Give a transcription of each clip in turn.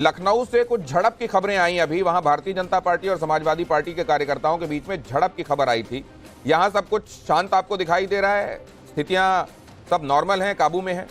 लखनऊ से कुछ झड़प की खबरें आई अभी, वहां भारतीय जनता पार्टी और समाजवादी पार्टी के कार्यकर्ताओं के बीच में झड़प की खबर आई थी। यहां सब कुछ शांत आपको दिखाई दे रहा है, स्थितियां सब नॉर्मल हैं, काबू में हैं?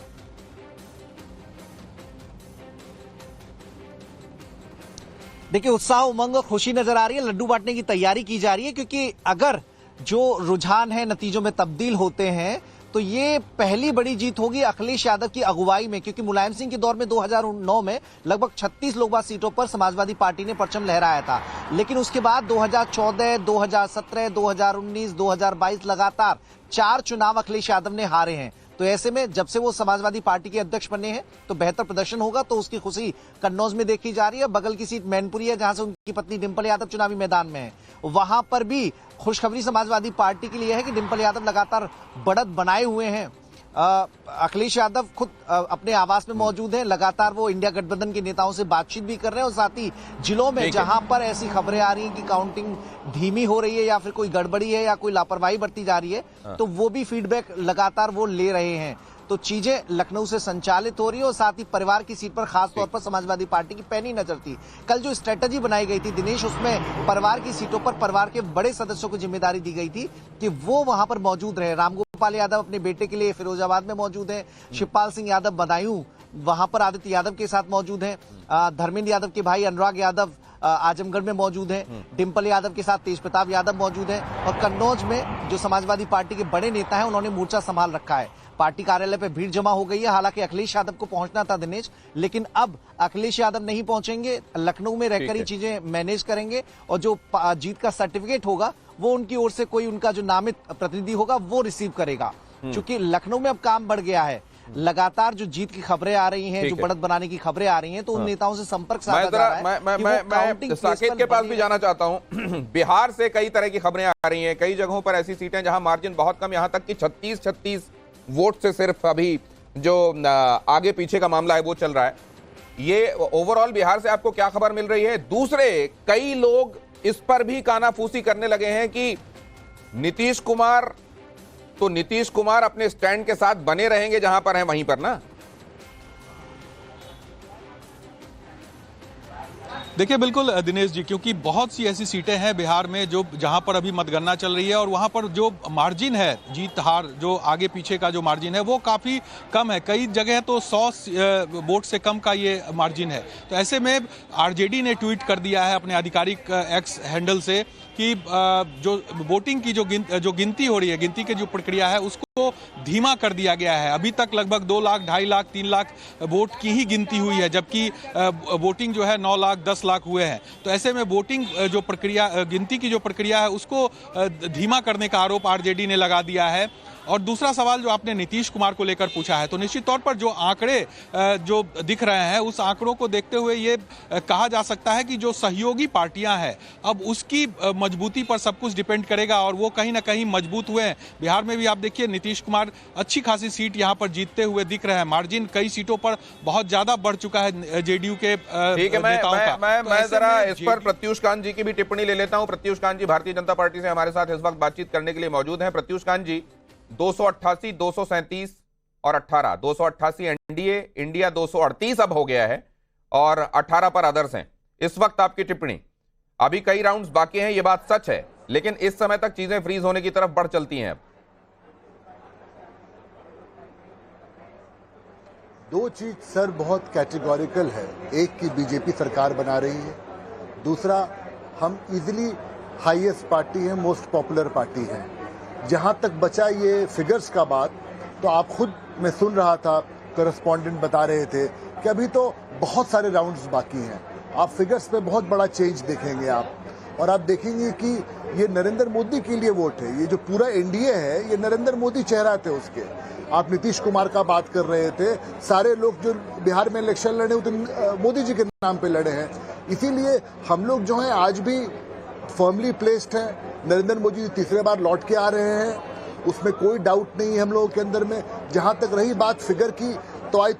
देखिए, उत्साह, उमंग और खुशी नजर आ रही है। लड्डू बांटने की तैयारी की जा रही है, क्योंकि अगर जो रुझान है नतीजों में तब्दील होते हैं तो ये पहली बड़ी जीत होगी अखिलेश यादव की अगुवाई में, क्योंकि मुलायम सिंह के दौर में 2009 में लगभग 36 लोकसभा सीटों पर समाजवादी पार्टी ने परचम लहराया था। लेकिन उसके बाद 2014, 2017, 2019, 2022 लगातार 4 चुनाव अखिलेश यादव ने हारे हैं। तो ऐसे में जब से वो समाजवादी पार्टी के अध्यक्ष बने हैं तो बेहतर प्रदर्शन होगा, तो उसकी खुशी कन्नौज में देखी जा रही है। बगल की सीट मैनपुरी है, जहां से उनकी पत्नी डिंपल यादव चुनावी मैदान में है। वहां पर भी खुशखबरी समाजवादी पार्टी के लिए है कि डिंपल यादव लगातार बढ़त बनाए हुए हैं। अखिलेश यादव खुद अपने आवास में मौजूद हैं, लगातार वो इंडिया गठबंधन के नेताओं से बातचीत भी कर रहे हैं, और साथ ही जिलों में जहां पर ऐसी खबरें आ रही हैं कि काउंटिंग धीमी हो रही है या फिर कोई गड़बड़ी है या कोई लापरवाही बरती जा रही है, तो वो भी फीडबैक लगातार वो ले रहे हैं। तो चीजें लखनऊ से संचालित हो रही है, और साथ ही परिवार की सीट पर खास तौर पर समाजवादी पार्टी की पैनी नजर थी। कल जो स्ट्रेटजी बनाई गई थी दिनेश, उसमें परिवार की सीटों पर परिवार के बड़े सदस्यों को जिम्मेदारी दी गई थी कि वो वहां पर मौजूद रहे। रामगोपाल यादव अपने बेटे के लिए फिरोजाबाद में मौजूद है, शिवपाल सिंह यादव बदायूं वहां पर आदित्य यादव के साथ मौजूद हैं, धर्मेंद्र यादव के भाई अनुराग यादव आजमगढ़ में मौजूद हैं, डिंपल यादव के साथ तेज प्रताप यादव मौजूद हैं, और कन्नौज में जो समाजवादी पार्टी के बड़े नेता हैं उन्होंने मोर्चा संभाल रखा है। पार्टी कार्यालय पे भीड़ जमा हो गई है। हालांकि अखिलेश यादव को पहुंचना था दिनेश, लेकिन अब अखिलेश यादव नहीं पहुंचेंगे, लखनऊ में रहकर ही चीजें मैनेज करेंगे, और जो जीत का सर्टिफिकेट होगा वो उनकी ओर से कोई उनका जो नामित प्रतिनिधि होगा वो रिसीव करेगा। क्योंकि लखनऊ में अब काम बढ़ गया है, लगातार जो जीत की खबरें आ रही हैं, जो बढ़त बनाने की खबरें आ रही हैं, तो उन नेताओं से संपर्क साधा जा रहा है। मैं साकेत के पास भी जाना चाहता हूं। बिहार से कई तरह की खबरें आ रही हैं, कई जगहों पर ऐसी सीटें जहां मार्जिन बहुत कम, यहां तक कि 36 वोट से सिर्फ अभी जो आगे पीछे का मामला है वो चल रहा है। ये ओवरऑल बिहार से आपको क्या खबर मिल रही है? दूसरे कई लोग इस पर भी कानाफूसी करने लगे हैं कि नीतीश कुमार अपने स्टैंड के साथ बने रहेंगे जहां पर हैं वहीं पर ना। देखिए, बिल्कुल दिनेश जी, क्योंकि बहुत सी ऐसी सीटें हैं बिहार में जो जहां पर अभी मतगणना चल रही है, और वहां पर जो मार्जिन है जीत हार, जो आगे पीछे का जो मार्जिन है वो काफ़ी कम है। कई जगह तो 100 वोट से कम का ये मार्जिन है। तो ऐसे में आरजेडी ने ट्वीट कर दिया है अपने आधिकारिक एक्स हैंडल से कि जो वोटिंग की जो गिनती हो रही है, गिनती की जो प्रक्रिया है उसको धीमा कर दिया गया है। अभी तक लगभग 2 लाख, 2.5 लाख, 3 लाख वोट की ही गिनती हुई है, जबकि वोटिंग जो है 9 लाख, 10 लाख हुए हैं। तो ऐसे में वोटिंग जो प्रक्रिया, गिनती की जो प्रक्रिया है उसको धीमा करने का आरोप आरजेडी ने लगा दिया है। और दूसरा सवाल जो आपने नीतीश कुमार को लेकर पूछा है, तो निश्चित तौर पर जो आंकड़े जो दिख रहे हैं उस आंकड़ों को देखते हुए ये कहा जा सकता है कि जो सहयोगी पार्टियां हैं अब उसकी मजबूती पर सब कुछ डिपेंड करेगा, और वो कहीं ना कहीं मजबूत हुए हैं। बिहार में भी आप देखिए नीतीश कुमार अच्छी खासी सीट यहां पर जीतते हुए दिख रहे हैं। मार्जिन कई सीटों पर बहुत ज्यादा बढ़ चुका है जेडीयू के नेताओं का। मैं जरा इस पर प्रत्युष कांत जी की भी टिप्पणी ले लेता हूं। प्रत्युष कांत जी भारतीय जनता पार्टी से हमारे साथ इस वक्त बातचीत करने के लिए मौजूद हैं। प्रत्युष कांत जी, 288, 237 और 18, 288 एनडीए, इंडिया 238 अब हो गया है, और 18 पर अदर्स हैं। इस वक्त आपकी टिप्पणी, अभी कई राउंड्स बाकी हैं, ये बात सच है, लेकिन इस समय तक चीजें फ्रीज होने की तरफ बढ़ चलती हैं। अब 2 चीज सर बहुत कैटेगोरिकल है। एक की बीजेपी सरकार बना रही है, दूसरा हम इजिली हाईएस्ट पार्टी है, मोस्ट पॉपुलर पार्टी है। जहां तक बचा ये फिगर्स का बात, तो आप खुद, मैं सुन रहा था करस्पॉन्डेंट बता रहे थे कि अभी तो बहुत सारे राउंड्स बाकी हैं। आप फिगर्स पे बहुत बड़ा चेंज देखेंगे आप, और आप देखेंगे कि ये नरेंद्र मोदी के लिए वोट है। ये जो पूरा एनडीए है ये नरेंद्र मोदी चेहरा थे उसके। आप नीतीश कुमार का बात कर रहे थे, सारे लोग जो बिहार में इलेक्शन लड़े वो तो मोदी जी के नाम पे लड़े हैं। इसीलिए हम लोग जो हैं आज भी फर्मली प्लेस्ड हैं। नरेंद्र मोदी तीसरे बार लौट के आ रहे हैं, उसमें कोई डाउट नहीं है हम लोगों के अंदर में। जहां तक रही बात फिगर की, तो आई